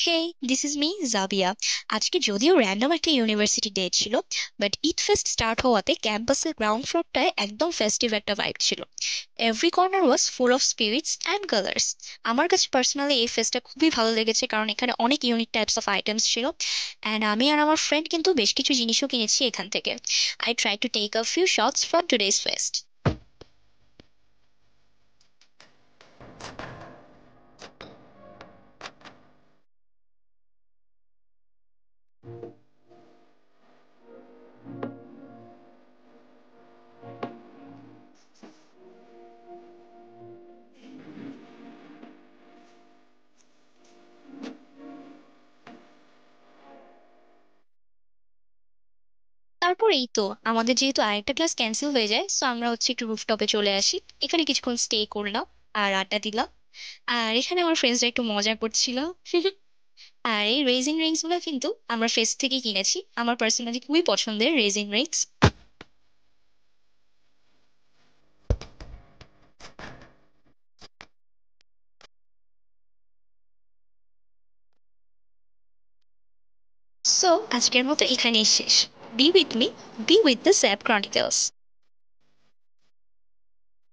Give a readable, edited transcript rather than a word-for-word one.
Hey, this is me Jabiya. আজকে যদিও random একটা ইউনিভার্সিটি ডে ছিল, বাট ঈদ ফেস্ট স্টার্ট হওয়াতে ক্যাম্পাসের গ্রাউন্ড ফ্লোরটায় একদম ফেস্টিভ একটা ভাইব ছিল। Every corner was full of spirits and colours. আমার কাছে পার্সোনালি এই ফেস্টটা খুবই ভালো লেগেছে, কারণ এখানে অনেক ইউনিক টাইপস অফ আইটেমস ছিল। অ্যান্ড আমি আর আমার ফ্রেন্ড কিন্তু বেশ কিছু জিনিসও কিনেছি এখান থেকে। I try to take a few shots from today's fest. তারপর এই তো, আমাদের যেহেতু আরেকটা ক্লাস ক্যান্সেল হয়ে যায়, সো আমরা হচ্ছে একটু রুফটপে চলে আসি। এখানে কিছুক্ষণ স্টে করলাম আর আড্ডা দিলাম। আর এখানে আমার ফ্রেন্ডসরা একটু মজা করছিল। আর এই রেজিং রিংস গুলো কিন্তু আমরা ফেস থেকে কিনেছি, আমার পার্সোনালি খুবই পছন্দের রেজিং রিংস। সো আজকের মতো এখানেই শেষ। B with me, B with the sap Chronicles.